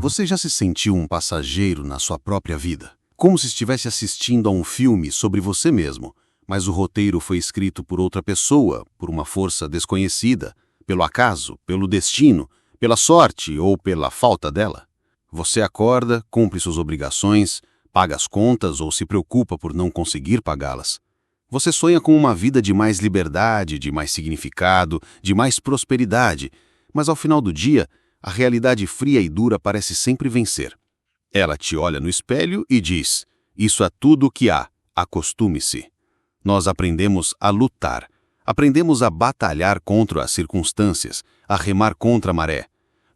Você já se sentiu um passageiro na sua própria vida? Como se estivesse assistindo a um filme sobre você mesmo, mas o roteiro foi escrito por outra pessoa, por uma força desconhecida, pelo acaso, pelo destino, pela sorte ou pela falta dela? Você acorda, cumpre suas obrigações, paga as contas ou se preocupa por não conseguir pagá-las. Você sonha com uma vida de mais liberdade, de mais significado, de mais prosperidade, mas ao final do dia, a realidade fria e dura parece sempre vencer. Ela te olha no espelho e diz: "Isso é tudo o que há, acostume-se." Nós aprendemos a lutar, aprendemos a batalhar contra as circunstâncias, a remar contra a maré.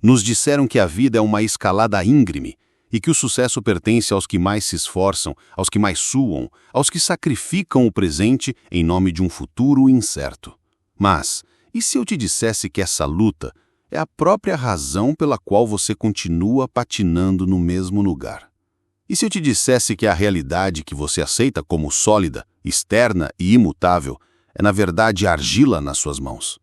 Nos disseram que a vida é uma escalada íngreme e que o sucesso pertence aos que mais se esforçam, aos que mais suam, aos que sacrificam o presente em nome de um futuro incerto. Mas, e se eu te dissesse que essa luta é a própria razão pela qual você continua patinando no mesmo lugar? E se eu te dissesse que a realidade que você aceita como sólida, externa e imutável é na verdade argila nas suas mãos?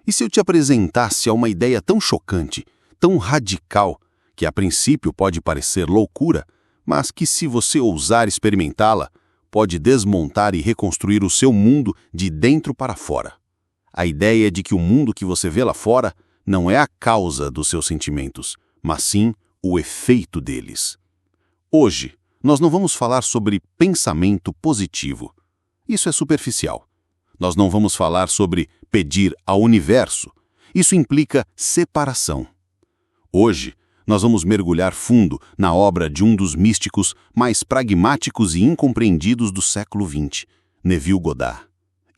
E se eu te apresentasse a uma ideia tão chocante, tão radical, que a princípio pode parecer loucura, mas que se você ousar experimentá-la, pode desmontar e reconstruir o seu mundo de dentro para fora? A ideia de que o mundo que você vê lá fora não é a causa dos seus sentimentos, mas sim o efeito deles. Hoje, nós não vamos falar sobre pensamento positivo. Isso é superficial. Nós não vamos falar sobre pedir ao universo. Isso implica separação. Hoje, nós vamos mergulhar fundo na obra de um dos místicos mais pragmáticos e incompreendidos do século XX, Neville Goddard.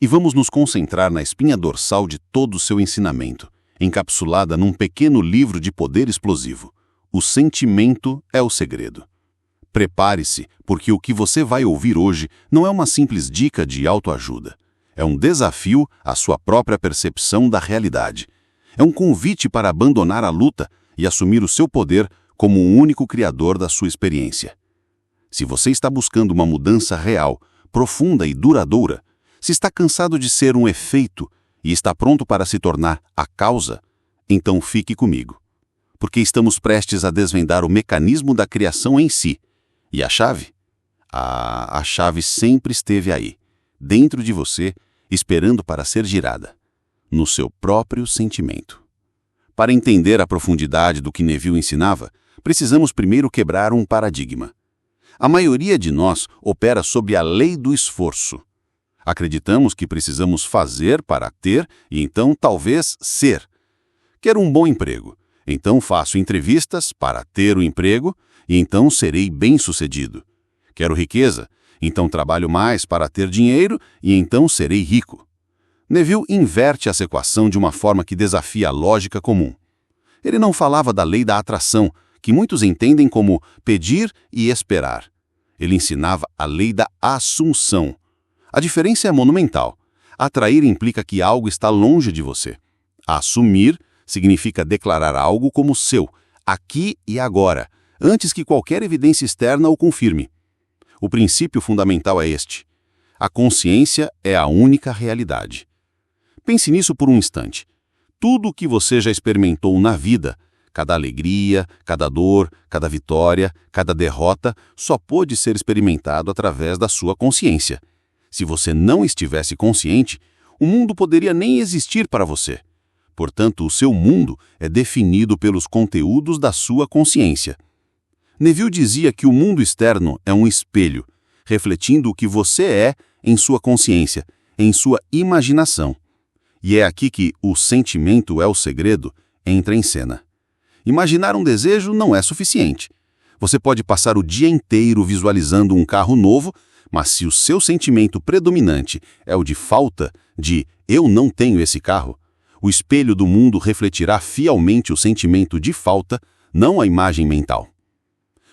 E vamos nos concentrar na espinha dorsal de todo o seu ensinamento, encapsulada num pequeno livro de poder explosivo. O sentimento é o segredo. Prepare-se, porque o que você vai ouvir hoje não é uma simples dica de autoajuda. É um desafio à sua própria percepção da realidade. É um convite para abandonar a luta e assumir o seu poder como o único criador da sua experiência. Se você está buscando uma mudança real, profunda e duradoura, se está cansado de ser um efeito e está pronto para se tornar a causa, então fique comigo. Porque estamos prestes a desvendar o mecanismo da criação em si. E a chave? A chave sempre esteve aí, dentro de você, esperando para ser girada, no seu próprio sentimento. Para entender a profundidade do que Neville ensinava, precisamos primeiro quebrar um paradigma. A maioria de nós opera sob a lei do esforço. Acreditamos que precisamos fazer para ter e então talvez ser. Quero um bom emprego, então faço entrevistas para ter o emprego e então serei bem-sucedido. Quero riqueza, então trabalho mais para ter dinheiro e então serei rico. Neville inverte essa equação de uma forma que desafia a lógica comum. Ele não falava da lei da atração, que muitos entendem como pedir e esperar. Ele ensinava a lei da assunção. A diferença é monumental. Atrair implica que algo está longe de você. Assumir significa declarar algo como seu, aqui e agora, antes que qualquer evidência externa o confirme. O princípio fundamental é este: a consciência é a única realidade. Pense nisso por um instante. Tudo o que você já experimentou na vida, cada alegria, cada dor, cada vitória, cada derrota, só pôde ser experimentado através da sua consciência. Se você não estivesse consciente, o mundo poderia nem existir para você. Portanto, o seu mundo é definido pelos conteúdos da sua consciência. Neville dizia que o mundo externo é um espelho, refletindo o que você é em sua consciência, em sua imaginação. E é aqui que o sentimento é o segredo entra em cena. Imaginar um desejo não é suficiente. Você pode passar o dia inteiro visualizando um carro novo, mas se o seu sentimento predominante é o de falta, de "eu não tenho esse carro", o espelho do mundo refletirá fielmente o sentimento de falta, não a imagem mental.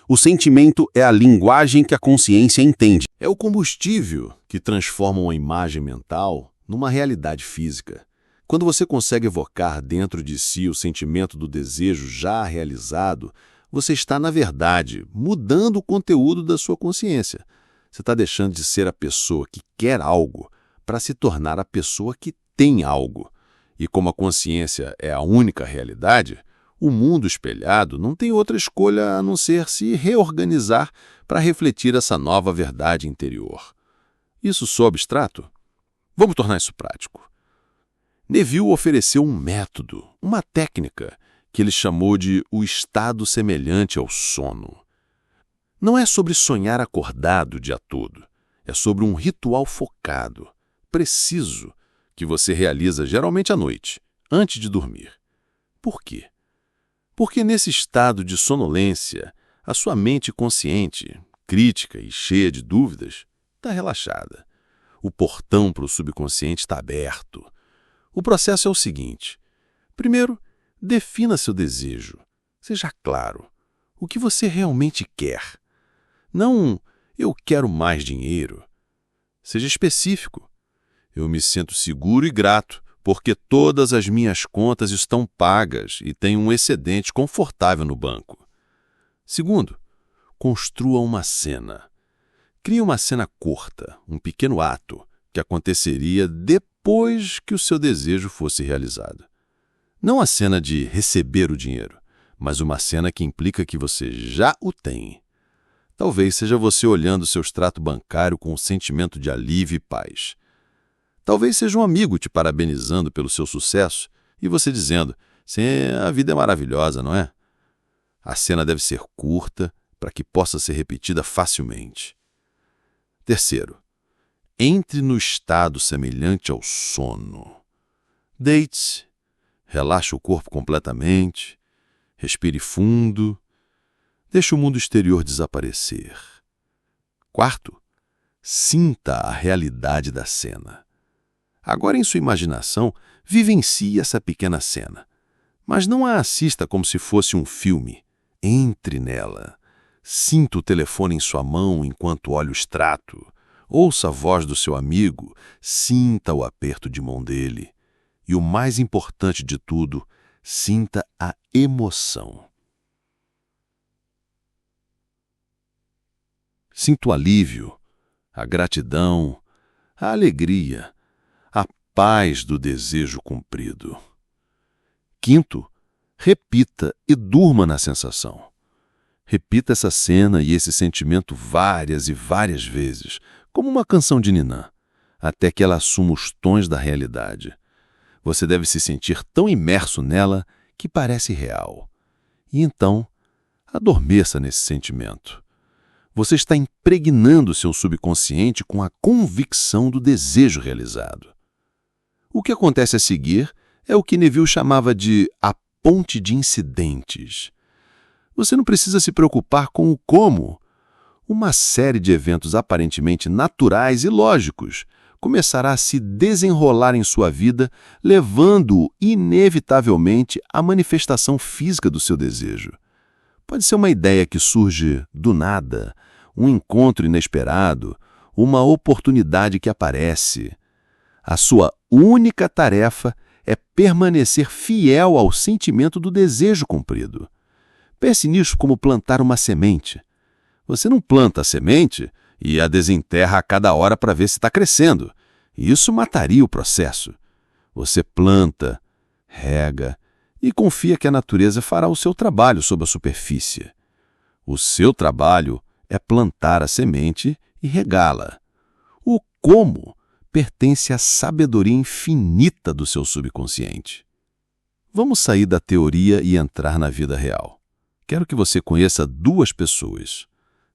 O sentimento é a linguagem que a consciência entende. É o combustível que transforma uma imagem mental numa realidade física. Quando você consegue evocar dentro de si o sentimento do desejo já realizado, você está, na verdade, mudando o conteúdo da sua consciência. Você está deixando de ser a pessoa que quer algo para se tornar a pessoa que tem algo. E como a consciência é a única realidade, O mundo espelhado não tem outra escolha a não ser se reorganizar para refletir essa nova verdade interior. Isso soa abstrato? Vamos tornar isso prático. Neville ofereceu um método, uma técnica, que ele chamou de o estado semelhante ao sono. Não é sobre sonhar acordado o dia todo. É sobre um ritual focado, preciso, que você realiza geralmente à noite, antes de dormir. Por quê? Porque nesse estado de sonolência, a sua mente consciente, crítica e cheia de dúvidas, está relaxada. O portão para o subconsciente está aberto. O processo é o seguinte. Primeiro, defina seu desejo. Seja claro. O que você realmente quer. Não, eu quero mais dinheiro. Seja específico. Eu me sinto seguro e grato porque todas as minhas contas estão pagas e tenho um excedente confortável no banco. Segundo, construa uma cena. Crie uma cena curta, um pequeno ato, que aconteceria depois que o seu desejo fosse realizado. Não a cena de receber o dinheiro, mas uma cena que implica que você já o tem. Talvez seja você olhando seu extrato bancário com um sentimento de alívio e paz. Talvez seja um amigo te parabenizando pelo seu sucesso e você dizendo, sim, a vida é maravilhosa, não é? A cena deve ser curta para que possa ser repetida facilmente. Terceiro, entre no estado semelhante ao sono. Deite-se, relaxe o corpo completamente, respire fundo, deixe o mundo exterior desaparecer. Quarto, sinta a realidade da cena. Agora, em sua imaginação, vivencie essa pequena cena. Mas não a assista como se fosse um filme. Entre nela. Sinta o telefone em sua mão enquanto olha o extrato. Ouça a voz do seu amigo. Sinta o aperto de mão dele. E o mais importante de tudo, sinta a emoção. Sinta o alívio, a gratidão, a alegria, a paz do desejo cumprido. Quinto, repita e durma na sensação. Repita essa cena e esse sentimento várias e várias vezes, como uma canção de Niná, até que ela assuma os tons da realidade. Você deve se sentir tão imerso nela que parece real. E então, adormeça nesse sentimento. Você está impregnando seu subconsciente com a convicção do desejo realizado. O que acontece a seguir é o que Neville chamava de a ponte de incidentes. Você não precisa se preocupar com o como. Uma série de eventos aparentemente naturais e lógicos começará a se desenrolar em sua vida, levando-o inevitavelmente à manifestação física do seu desejo. Pode ser uma ideia que surge do nada, um encontro inesperado, uma oportunidade que aparece. A sua única tarefa é permanecer fiel ao sentimento do desejo cumprido. Pense nisso como plantar uma semente. Você não planta a semente e a desenterra a cada hora para ver se está crescendo. Isso mataria o processo. Você planta, rega e confia que a natureza fará o seu trabalho sob a superfície. O seu trabalho é plantar a semente e regá-la. O como pertence à sabedoria infinita do seu subconsciente. Vamos sair da teoria e entrar na vida real. Quero que você conheça duas pessoas.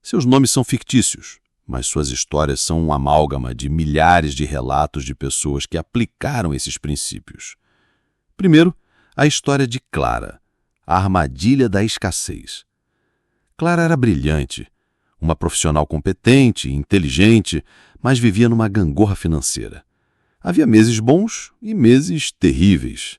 Seus nomes são fictícios, mas suas histórias são um amálgama de milhares de relatos de pessoas que aplicaram esses princípios. Primeiro, a história de Clara, a armadilha da escassez. Clara era brilhante, uma profissional competente, inteligente, mas vivia numa gangorra financeira. Havia meses bons e meses terríveis.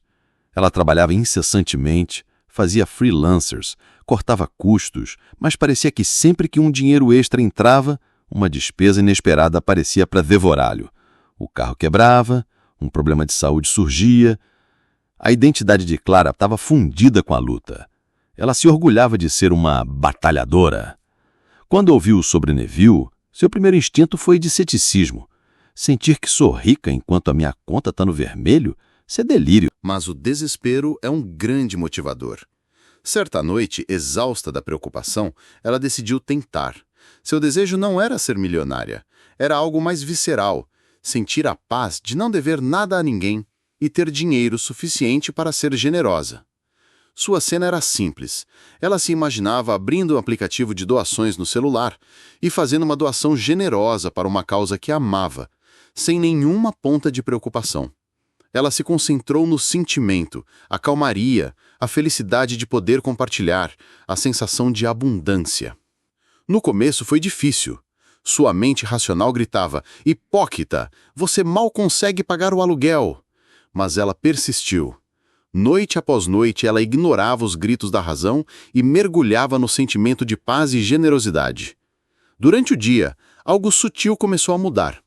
Ela trabalhava incessantemente, fazia freelancers, cortava custos, mas parecia que sempre que um dinheiro extra entrava, uma despesa inesperada aparecia para devorá-lo. O carro quebrava, um problema de saúde surgia. A identidade de Clara estava fundida com a luta. Ela se orgulhava de ser uma batalhadora. Quando ouviu sobre Neville, seu primeiro instinto foi de ceticismo. Sentir que sou rica enquanto a minha conta está no vermelho, isso é delírio. Mas o desespero é um grande motivador. Certa noite, exausta da preocupação, ela decidiu tentar. Seu desejo não era ser milionária, era algo mais visceral, sentir a paz de não dever nada a ninguém e ter dinheiro suficiente para ser generosa. Sua cena era simples. Ela se imaginava abrindo um aplicativo de doações no celular e fazendo uma doação generosa para uma causa que amava, sem nenhuma ponta de preocupação. Ela se concentrou no sentimento, a calmaria, a felicidade de poder compartilhar, a sensação de abundância. No começo foi difícil. Sua mente racional gritava: "Hipócrita, você mal consegue pagar o aluguel." Mas ela persistiu. Noite após noite, ela ignorava os gritos da razão e mergulhava no sentimento de paz e generosidade. Durante o dia, algo sutil começou a mudar.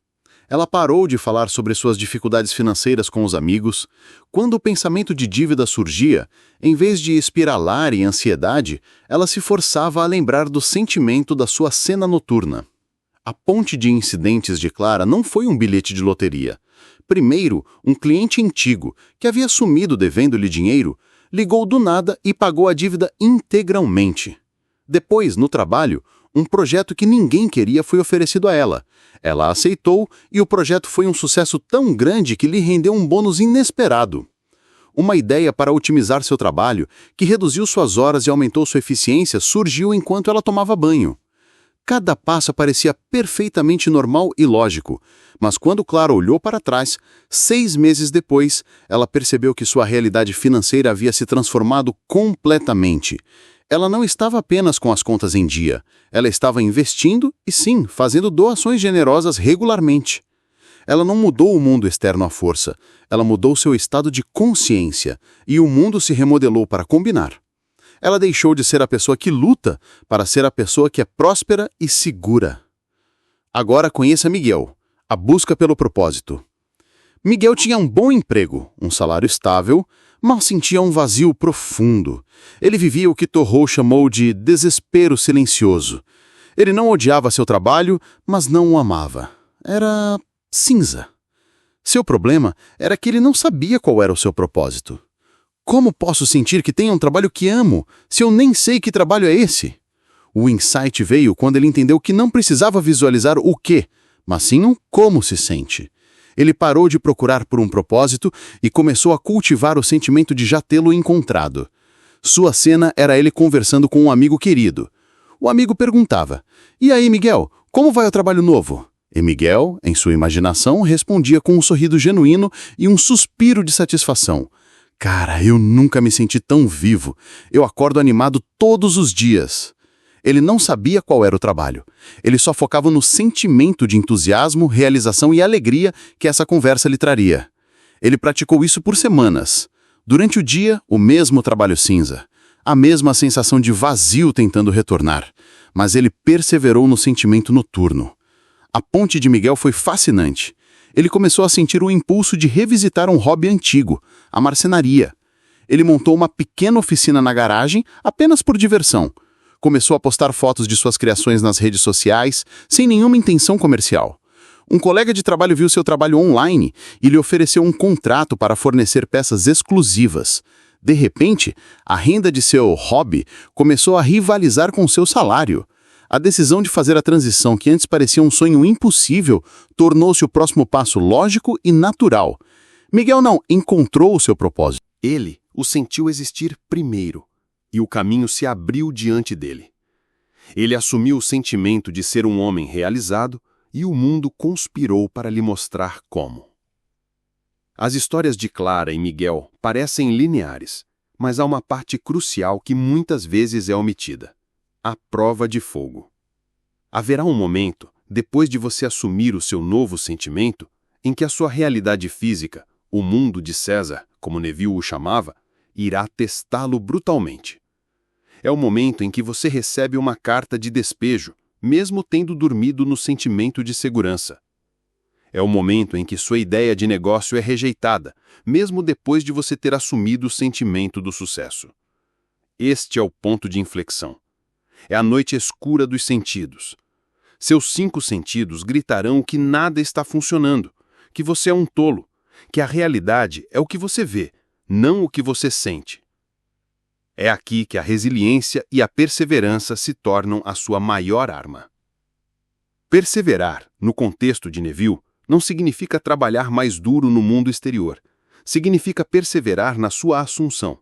Ela parou de falar sobre suas dificuldades financeiras com os amigos. Quando o pensamento de dívida surgia, em vez de espiralar em ansiedade, ela se forçava a lembrar do sentimento da sua cena noturna. A ponte de incidentes de Clara não foi um bilhete de loteria. Primeiro, um cliente antigo, que havia sumido devendo-lhe dinheiro, ligou do nada e pagou a dívida integralmente. Depois, no trabalho, um projeto que ninguém queria foi oferecido a ela. Ela aceitou e o projeto foi um sucesso tão grande que lhe rendeu um bônus inesperado. Uma ideia para otimizar seu trabalho, que reduziu suas horas e aumentou sua eficiência, surgiu enquanto ela tomava banho. Cada passo parecia perfeitamente normal e lógico, mas quando Clara olhou para trás, 6 meses depois, ela percebeu que sua realidade financeira havia se transformado completamente. Ela não estava apenas com as contas em dia, ela estava investindo e, sim, fazendo doações generosas regularmente. Ela não mudou o mundo externo à força, ela mudou seu estado de consciência, e o mundo se remodelou para combinar. Ela deixou de ser a pessoa que luta para ser a pessoa que é próspera e segura. Agora conheça Miguel, a busca pelo propósito. Miguel tinha um bom emprego, um salário estável, mas sentia um vazio profundo. Ele vivia o que Thoreau chamou de desespero silencioso. Ele não odiava seu trabalho, mas não o amava. Era cinza. Seu problema era que ele não sabia qual era o seu propósito. Como posso sentir que tenho um trabalho que amo, se eu nem sei que trabalho é esse? O insight veio quando ele entendeu que não precisava visualizar o que, mas sim o como se sente. Ele parou de procurar por um propósito e começou a cultivar o sentimento de já tê-lo encontrado. Sua cena era ele conversando com um amigo querido. O amigo perguntava: "E aí, Miguel, como vai o trabalho novo?" E Miguel, em sua imaginação, respondia com um sorriso genuíno e um suspiro de satisfação. "Cara, eu nunca me senti tão vivo. Eu acordo animado todos os dias." Ele não sabia qual era o trabalho. Ele só focava no sentimento de entusiasmo, realização e alegria que essa conversa lhe traria. Ele praticou isso por semanas. Durante o dia, o mesmo trabalho cinza. A mesma sensação de vazio tentando retornar. Mas ele perseverou no sentimento noturno. A ponte de Miguel foi fascinante. Ele começou a sentir o impulso de revisitar um hobby antigo, a marcenaria. Ele montou uma pequena oficina na garagem apenas por diversão. Começou a postar fotos de suas criações nas redes sociais, sem nenhuma intenção comercial. Um colega de trabalho viu seu trabalho online e lhe ofereceu um contrato para fornecer peças exclusivas. De repente, a renda de seu hobby começou a rivalizar com seu salário. A decisão de fazer a transição, que antes parecia um sonho impossível, tornou-se o próximo passo lógico e natural. Miguel não encontrou o seu propósito. Ele o sentiu existir primeiro, e o caminho se abriu diante dele. Ele assumiu o sentimento de ser um homem realizado e o mundo conspirou para lhe mostrar como. As histórias de Clara e Miguel parecem lineares, mas há uma parte crucial que muitas vezes é omitida: a prova de fogo. Haverá um momento, depois de você assumir o seu novo sentimento, em que a sua realidade física, o mundo de César, como Neville o chamava, irá testá-lo brutalmente. É o momento em que você recebe uma carta de despejo, mesmo tendo dormido no sentimento de segurança. É o momento em que sua ideia de negócio é rejeitada, mesmo depois de você ter assumido o sentimento do sucesso. Este é o ponto de inflexão. É a noite escura dos sentidos. Seus 5 sentidos gritarão que nada está funcionando, que você é um tolo, que a realidade é o que você vê, não o que você sente. É aqui que a resiliência e a perseverança se tornam a sua maior arma. Perseverar, no contexto de Neville, não significa trabalhar mais duro no mundo exterior. Significa perseverar na sua assunção.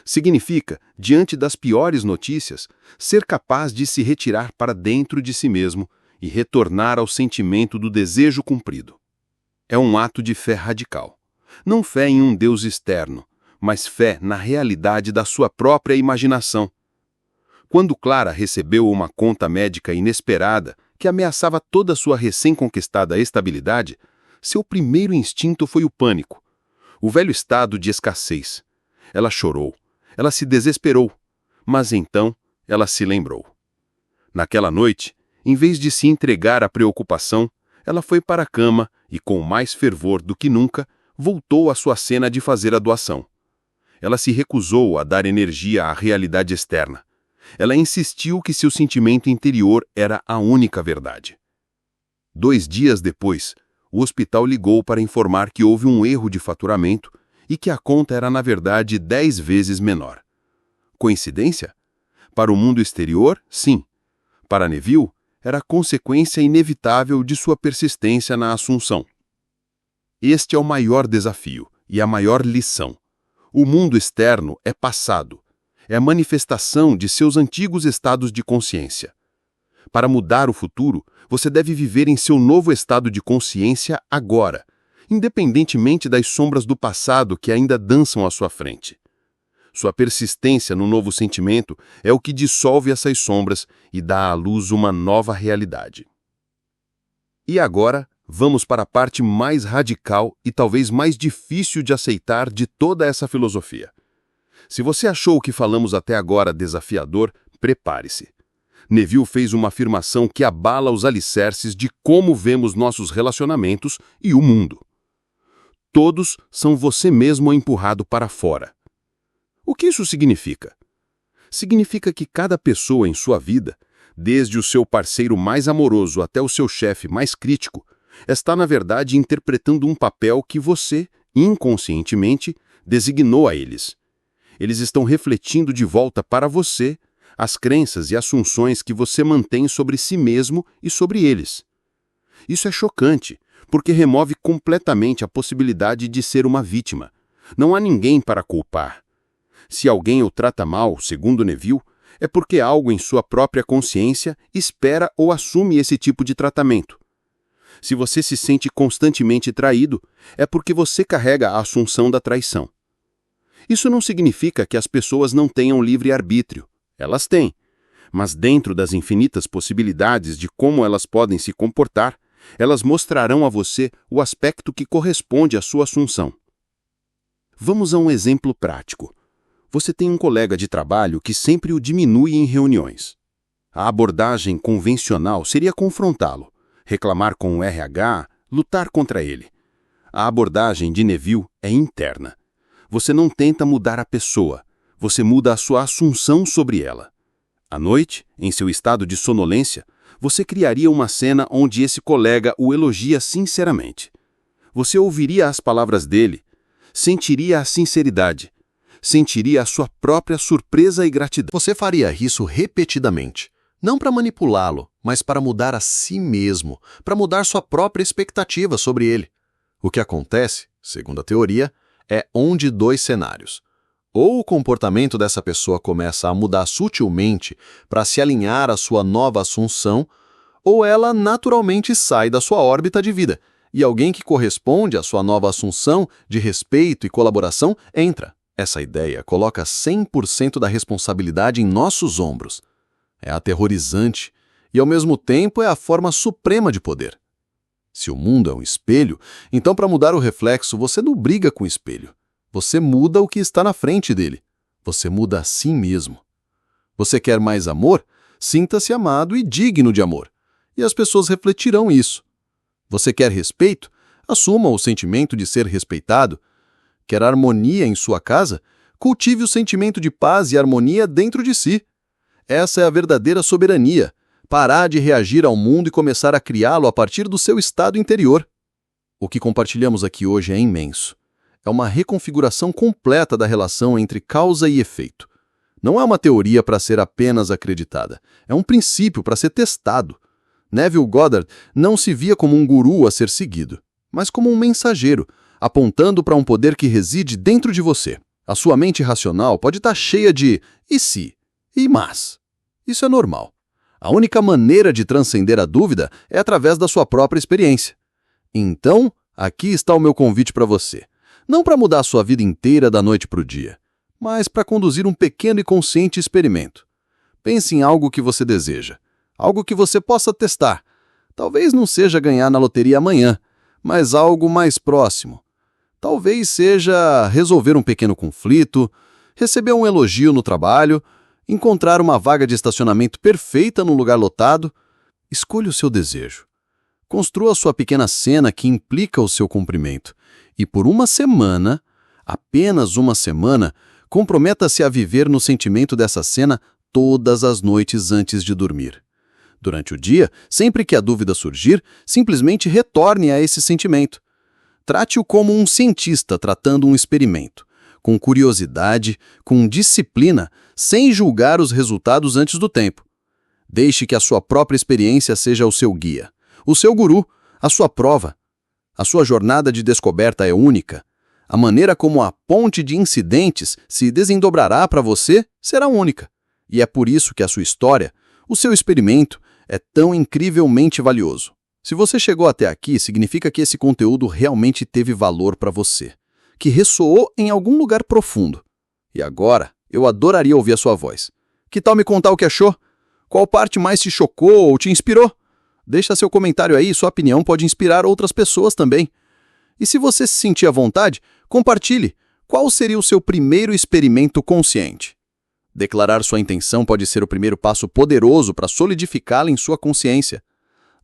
Significa, diante das piores notícias, ser capaz de se retirar para dentro de si mesmo e retornar ao sentimento do desejo cumprido. É um ato de fé radical. Não fé em um Deus externo, mas fé na realidade da sua própria imaginação. Quando Clara recebeu uma conta médica inesperada que ameaçava toda a sua recém-conquistada estabilidade, seu primeiro instinto foi o pânico, o velho estado de escassez. Ela chorou. Ela se desesperou, mas então ela se lembrou. Naquela noite, em vez de se entregar à preocupação, ela foi para a cama e, com mais fervor do que nunca, voltou à sua cena de fazer a doação. Ela se recusou a dar energia à realidade externa. Ela insistiu que seu sentimento interior era a única verdade. 2 dias depois, o hospital ligou para informar que houve um erro de faturamento e que a conta era, na verdade, 10 vezes menor. Coincidência? Para o mundo exterior, sim. Para Neville, era consequência inevitável de sua persistência na assunção. Este é o maior desafio e a maior lição. O mundo externo é passado. É a manifestação de seus antigos estados de consciência. Para mudar o futuro, você deve viver em seu novo estado de consciência agora, independentemente das sombras do passado que ainda dançam à sua frente. Sua persistência no novo sentimento é o que dissolve essas sombras e dá à luz uma nova realidade. E agora, vamos para a parte mais radical e talvez mais difícil de aceitar de toda essa filosofia. Se você achou o que falamos até agora desafiador, prepare-se. Neville fez uma afirmação que abala os alicerces de como vemos nossos relacionamentos e o mundo. Todos são você mesmo empurrado para fora. O que isso significa? Significa que cada pessoa em sua vida, desde o seu parceiro mais amoroso até o seu chefe mais crítico, está na verdade interpretando um papel que você, inconscientemente, designou a eles. Eles estão refletindo de volta para você as crenças e assunções que você mantém sobre si mesmo e sobre eles. Isso é chocante, porque remove completamente a possibilidade de ser uma vítima. Não há ninguém para culpar. Se alguém o trata mal, segundo Neville, é porque algo em sua própria consciência espera ou assume esse tipo de tratamento. Se você se sente constantemente traído, é porque você carrega a assunção da traição. Isso não significa que as pessoas não tenham livre-arbítrio. Elas têm. Mas dentro das infinitas possibilidades de como elas podem se comportar, elas mostrarão a você o aspecto que corresponde à sua assunção. Vamos a um exemplo prático. Você tem um colega de trabalho que sempre o diminui em reuniões. A abordagem convencional seria confrontá-lo, reclamar com o RH, lutar contra ele. A abordagem de Neville é interna. Você não tenta mudar a pessoa, você muda a sua assunção sobre ela. À noite, em seu estado de sonolência, você criaria uma cena onde esse colega o elogia sinceramente. Você ouviria as palavras dele, sentiria a sinceridade, sentiria a sua própria surpresa e gratidão. Você faria isso repetidamente, não para manipulá-lo, mas para mudar a si mesmo, para mudar sua própria expectativa sobre ele. O que acontece, segundo a teoria, é um de 2 cenários. Ou o comportamento dessa pessoa começa a mudar sutilmente para se alinhar à sua nova assunção, ou ela naturalmente sai da sua órbita de vida, e alguém que corresponde à sua nova assunção de respeito e colaboração entra. Essa ideia coloca 100% da responsabilidade em nossos ombros. É aterrorizante e, ao mesmo tempo, é a forma suprema de poder. Se o mundo é um espelho, então para mudar o reflexo você não briga com o espelho. Você muda o que está na frente dele. Você muda a si mesmo. Você quer mais amor? Sinta-se amado e digno de amor. E as pessoas refletirão isso. Você quer respeito? Assuma o sentimento de ser respeitado. Quer harmonia em sua casa? Cultive o sentimento de paz e harmonia dentro de si. Essa é a verdadeira soberania. Parar de reagir ao mundo e começar a criá-lo a partir do seu estado interior. O que compartilhamos aqui hoje é imenso. É uma reconfiguração completa da relação entre causa e efeito. Não é uma teoria para ser apenas acreditada. É um princípio para ser testado. Neville Goddard não se via como um guru a ser seguido, mas como um mensageiro, apontando para um poder que reside dentro de você. A sua mente racional pode estar cheia de "e se?" e "mas". Isso é normal. A única maneira de transcender a dúvida é através da sua própria experiência. Então, aqui está o meu convite para você. Não para mudar a sua vida inteira da noite para o dia, mas para conduzir um pequeno e consciente experimento. Pense em algo que você deseja, algo que você possa testar. Talvez não seja ganhar na loteria amanhã, mas algo mais próximo. Talvez seja resolver um pequeno conflito, receber um elogio no trabalho, encontrar uma vaga de estacionamento perfeita num lugar lotado. Escolha o seu desejo. Construa sua pequena cena que implica o seu cumprimento. E por uma semana, apenas uma semana, comprometa-se a viver no sentimento dessa cena todas as noites antes de dormir. Durante o dia, sempre que a dúvida surgir, simplesmente retorne a esse sentimento. Trate-o como um cientista tratando um experimento, com curiosidade, com disciplina, sem julgar os resultados antes do tempo. Deixe que a sua própria experiência seja o seu guia, o seu guru, a sua prova. A sua jornada de descoberta é única. A maneira como a ponte de incidentes se desdobrará para você será única. E é por isso que a sua história, o seu experimento, é tão incrivelmente valioso. Se você chegou até aqui, significa que esse conteúdo realmente teve valor para você, que ressoou em algum lugar profundo. E agora, eu adoraria ouvir a sua voz. Que tal me contar o que achou? Qual parte mais te chocou ou te inspirou? Deixa seu comentário aí, sua opinião pode inspirar outras pessoas também. E se você se sentir à vontade, compartilhe. Qual seria o seu primeiro experimento consciente? Declarar sua intenção pode ser o primeiro passo poderoso para solidificá-la em sua consciência.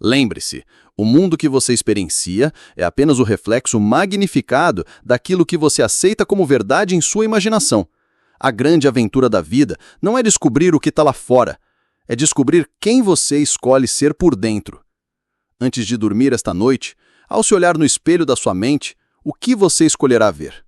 Lembre-se, o mundo que você experiencia é apenas o reflexo magnificado daquilo que você aceita como verdade em sua imaginação. A grande aventura da vida não é descobrir o que está lá fora, é descobrir quem você escolhe ser por dentro. Antes de dormir esta noite, ao se olhar no espelho da sua mente, o que você escolherá ver?